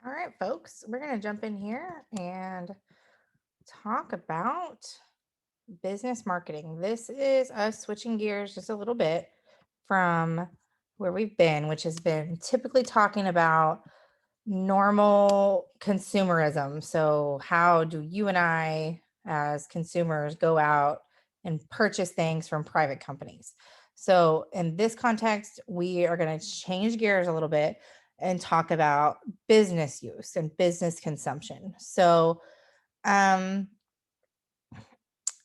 All right, folks, we're going to jump in here and talk about business marketing. This is us switching gears just a little bit from where we've been, which has been typically talking about normal consumerism. So, how do you and I, as consumers, go out and purchase things from private companies? So, in this context, we are going to change gears a little bit and talk about business use and business consumption. So, um,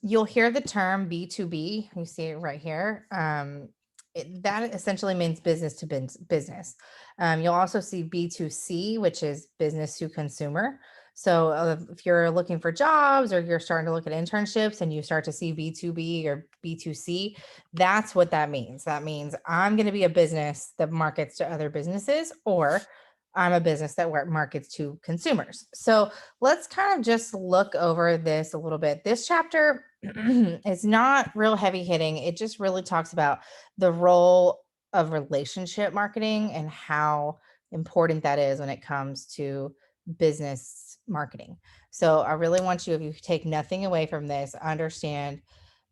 you'll hear the term B2B. You see it right here. That essentially means business to business. You'll also see B2C, which is business to consumer. So if you're looking for jobs or you're starting to look at internships and you start to see B2B or B2C, that's what that means. That means I'm going to be a business that markets to other businesses, or I'm a business that markets to consumers. So let's kind of just look over this a little bit. This chapter is not real heavy hitting. It just really talks about the role of relationship marketing and how important that is when it comes to business marketing. So I really want you, if you take nothing away from this, understand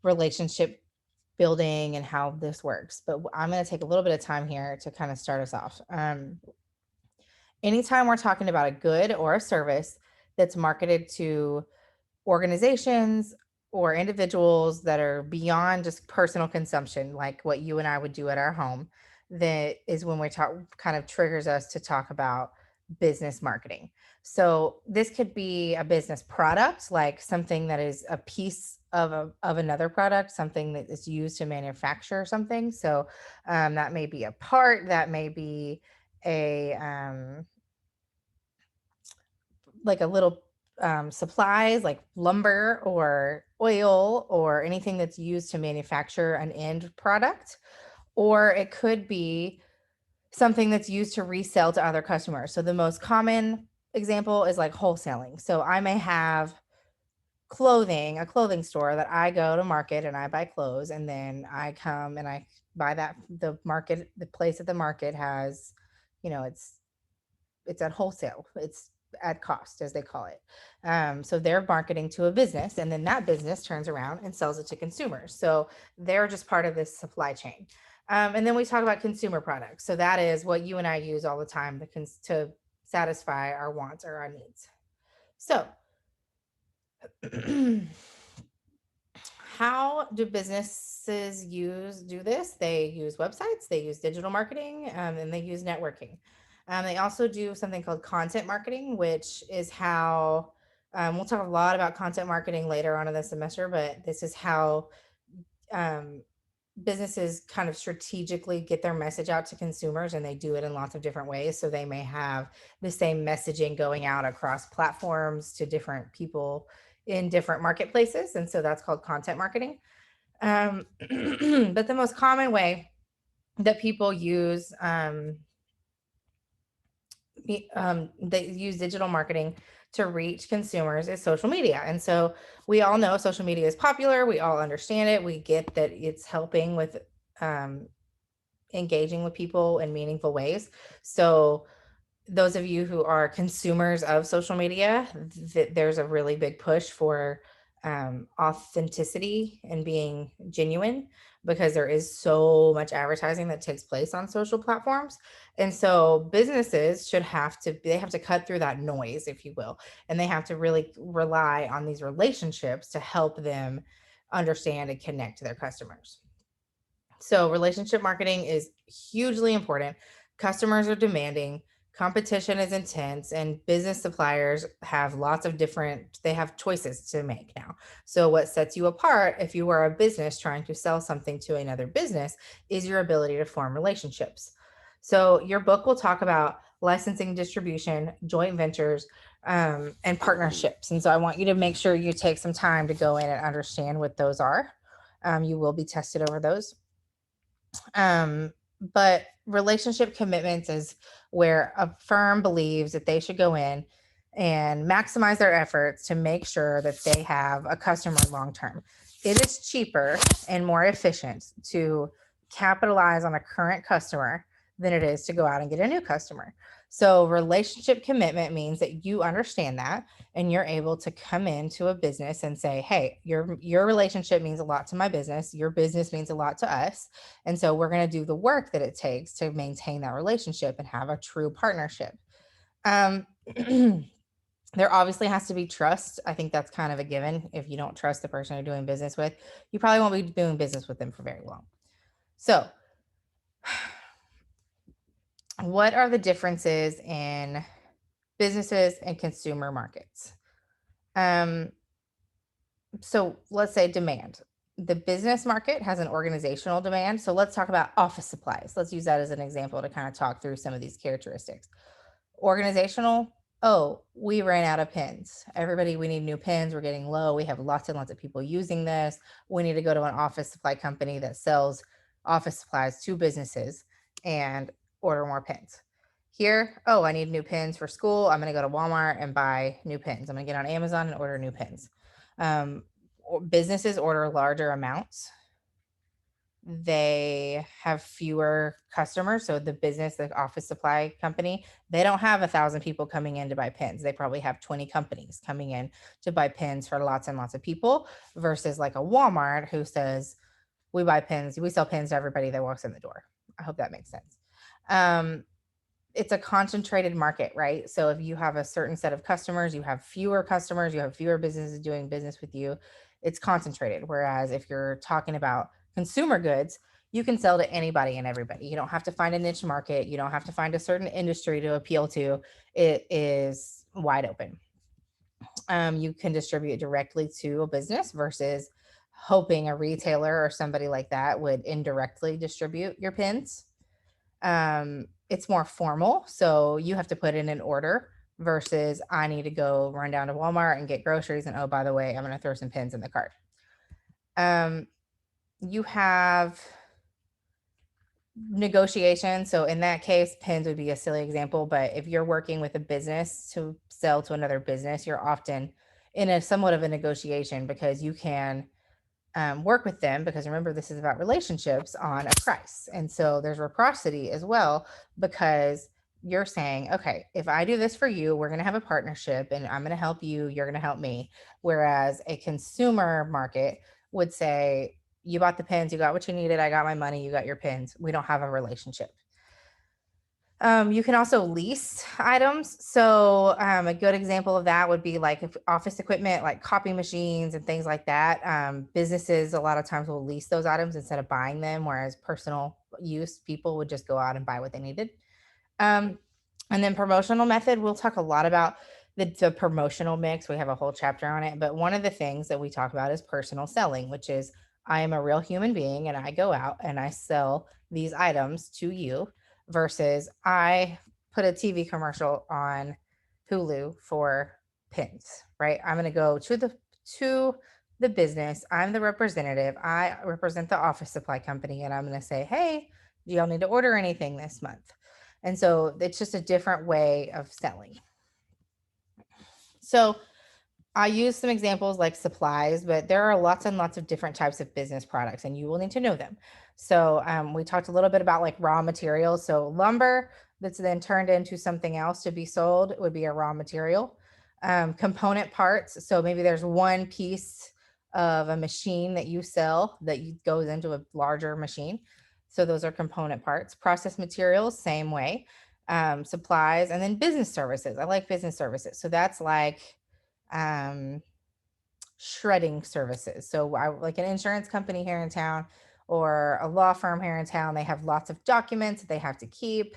relationship building and how this works. But I'm going to take a little bit of time here to kind of start us off. Anytime we're talking about a good or a service that's marketed to organizations or individuals that are beyond just personal consumption, like what you and I would do at our home, that is when we talk, kind of triggers us to talk about business marketing. So this could be a business product, like something that is a piece of another product, something that is used to manufacture something. So that may be a part, that may be a like a little supplies like lumber or oil or anything that's used to manufacture an end product, or it could be something that's used to resell to other customers. So the most common example is like wholesaling. So I may have a clothing store that I go to market and I buy clothes, and then I come and I buy that. The place at the market has, it's at wholesale. It's at cost, as they call it. So they're marketing to a business, and then that business turns around and sells it to consumers. So they're just part of this supply chain. And then we talk about consumer products. So that is what you and I use all the time to satisfy our wants or our needs. So, how do businesses do this? They use websites, they use digital marketing, and they use networking. They also do something called content marketing, which is how we'll talk a lot about content marketing later on in the semester, but this is how um, businesses kind of strategically get their message out to consumers, and they do it in lots of different ways. So they may have the same messaging going out across platforms to different people in different marketplaces. And so that's called content marketing. But the most common way that people use they use digital marketing to reach consumers is social media. And so we all know social media is popular. We all understand it. We get that it's helping with um, engaging with people in meaningful ways. So those of you who are consumers of social media, there's a really big push for authenticity and being genuine, because there is so much advertising that takes place on social platforms. And so businesses they have to cut through that noise, if you will, and they have to really rely on these relationships to help them understand and connect to their customers. So relationship marketing is hugely important. Customers are demanding, competition is intense, and business suppliers have they have choices to make now. So what sets you apart if you are a business trying to sell something to another business is your ability to form relationships. So your book will talk about licensing, distribution, joint ventures, and partnerships. And so I want you to make sure you take some time to go in and understand what those are. You will be tested over those. But relationship commitments is where a firm believes that they should go in and maximize their efforts to make sure that they have a customer long term. It is cheaper and more efficient to capitalize on a current customer than it is to go out and get a new customer. So relationship commitment means that you understand that and you're able to come into a business and say, hey, your relationship means a lot to my business. Your business means a lot to us. And so we're going to do the work that it takes to maintain that relationship and have a true partnership. Um, there obviously has to be trust. I think that's kind of a given. If you don't trust the person you're doing business with, you probably won't be doing business with them for very long. So, what are the differences in businesses and consumer markets? Um, so, let's say demand. The business market has an organizational demand. So, let's talk about office supplies. Let's use that as an example to kind of talk through some of these characteristics. Organizational, oh, we ran out of pens. Everybody, we need new pens. We're getting low. We have lots and lots of people using this. We need to go to an office supply company that sells office supplies to businesses and order more pens. Here, oh, I need new pens for school. I'm going to go to Walmart and buy new pens. I'm going to get on Amazon and order new pens. Businesses order larger amounts. They have fewer customers. So the business, the office supply company, they don't have 1,000 people coming in to buy pens. They probably have 20 companies coming in to buy pens for lots and lots of people versus like a Walmart who says, we buy pens, we sell pens to everybody that walks in the door. I hope that makes sense. It's a concentrated market, right? So if you have a certain set of customers, you have fewer customers, you have fewer businesses doing business with you, it's concentrated. Whereas if you're talking about consumer goods, you can sell to anybody and everybody. You don't have to find a niche market. You don't have to find a certain industry to appeal to. It is wide open. You can distribute directly to a business versus hoping a retailer or somebody like that would indirectly distribute your pins. It's more formal. So you have to put in an order versus I need to go run down to Walmart and get groceries. And oh, by the way, I'm going to throw some pins in the cart. You have negotiation. So in that case, pins would be a silly example. But if you're working with a business to sell to another business, you're often in a somewhat of a negotiation because you can work with them, because remember, this is about relationships, on a price. And so there's reciprocity as well, because you're saying, okay, if I do this for you, we're going to have a partnership and I'm going to help you, you're going to help me. Whereas a consumer market would say, you bought the pins, you got what you needed, I got my money, you got your pins. We don't have a relationship. You can also lease items. So a good example of that would be like if office equipment, like copy machines and things like that. Businesses a lot of times will lease those items instead of buying them, whereas personal use people would just go out and buy what they needed. Um, and then promotional method, we'll talk a lot about the promotional mix. We have a whole chapter on it. But one of the things that we talk about is personal selling, which is I am a real human being and I go out and I sell these items to you versus I put a TV commercial on Hulu for pins, right? I'm going to go to the business. I'm the representative. I represent the office supply company and I'm going to say, "Hey, do y'all need to order anything this month?" And so it's just a different way of selling. So I use some examples like supplies, but there are lots and lots of different types of business products, and you will need to know them. So we talked a little bit about like raw materials. So lumber that's then turned into something else to be sold would be a raw material. Component parts. So maybe there's one piece of a machine that you sell that goes into a larger machine. So those are component parts. Process materials, same way. Supplies, and then business services. I like business services. So that's like um, shredding services. So I like an insurance company here in town or a law firm here in town. They have lots of documents that they have to keep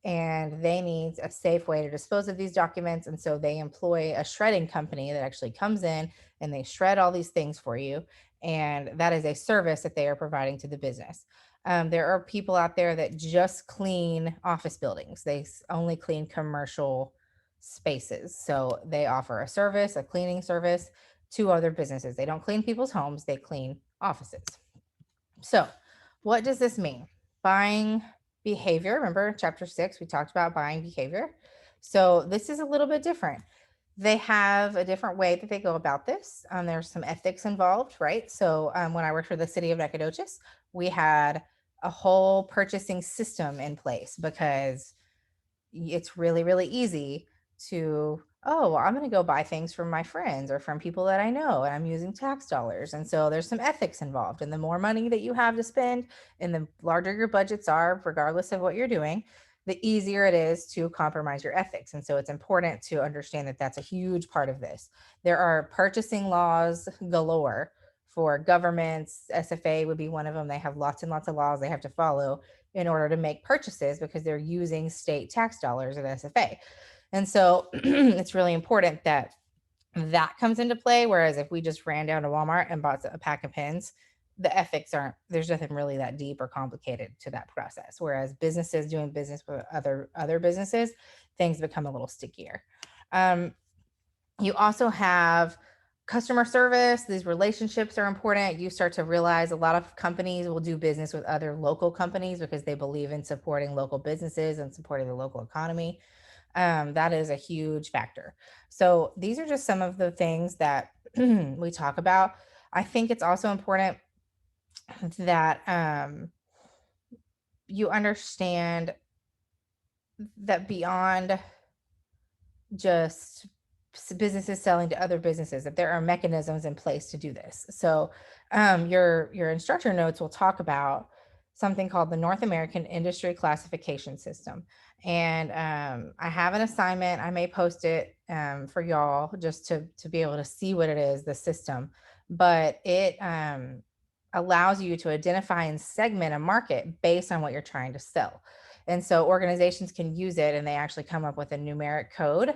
and they need a safe way to dispose of these documents. And so they employ a shredding company that actually comes in and they shred all these things for you. And that is a service that they are providing to the business. There are people out there that just clean office buildings. They only clean commercial spaces. So they offer a service, a cleaning service to other businesses. They don't clean people's homes, they clean offices. So, what does this mean? Buying behavior. Remember, chapter 6, we talked about buying behavior. So, this is a little bit different. They have a different way that they go about this. There's some ethics involved, right? So, when I worked for the city of Nacogdoches, we had a whole purchasing system in place, because it's really, really easy to, oh, well, I'm going to go buy things from my friends or from people that I know, and I'm using tax dollars. And so there's some ethics involved. And the more money that you have to spend and the larger your budgets are, regardless of what you're doing, the easier it is to compromise your ethics. And so it's important to understand that that's a huge part of this. There are purchasing laws galore for governments. SFA would be one of them. They have lots and lots of laws they have to follow in order to make purchases, because they're using state tax dollars at SFA. And so it's really important that that comes into play. Whereas if we just ran down to Walmart and bought a pack of pens, the ethics aren't, there's nothing really that deep or complicated to that process. Whereas businesses doing business with other businesses, things become a little stickier. Um, you also have customer service. These relationships are important. You start to realize a lot of companies will do business with other local companies because they believe in supporting local businesses and supporting the local economy. That is a huge factor. So these are just some of the things that we talk about. I think it's also important that you understand that beyond just businesses selling to other businesses, that there are mechanisms in place to do this. So your instructor notes will talk about something called the North American Industry Classification System. And I have an assignment. I may post it for y'all just to be able to see what it is, the system. But it allows you to identify and segment a market based on what you're trying to sell. And so organizations can use it, and they actually come up with a numeric code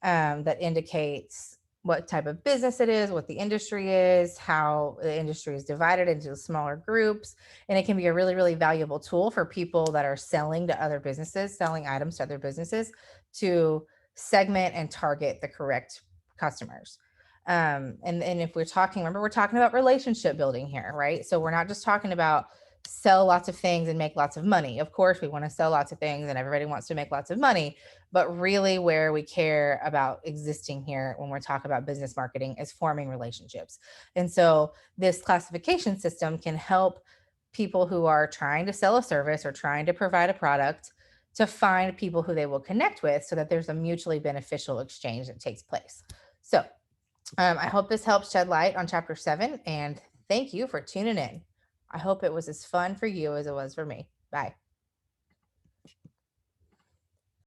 that indicates what type of business it is, what the industry is, how the industry is divided into smaller groups. And it can be a really, really valuable tool for people that are selling to other businesses, selling items to other businesses, to segment and target the correct customers. And if we're talking, remember, we're talking about relationship building here, right? So we're not just talking about sell lots of things and make lots of money. Of course, we want to sell lots of things and everybody wants to make lots of money. But really, where we care about existing here when we're talking about business marketing is forming relationships. And so this classification system can help people who are trying to sell a service or trying to provide a product to find people who they will connect with, so that there's a mutually beneficial exchange that takes place. So I hope this helps shed light on chapter 7, and thank you for tuning in. I hope it was as fun for you as it was for me. Bye.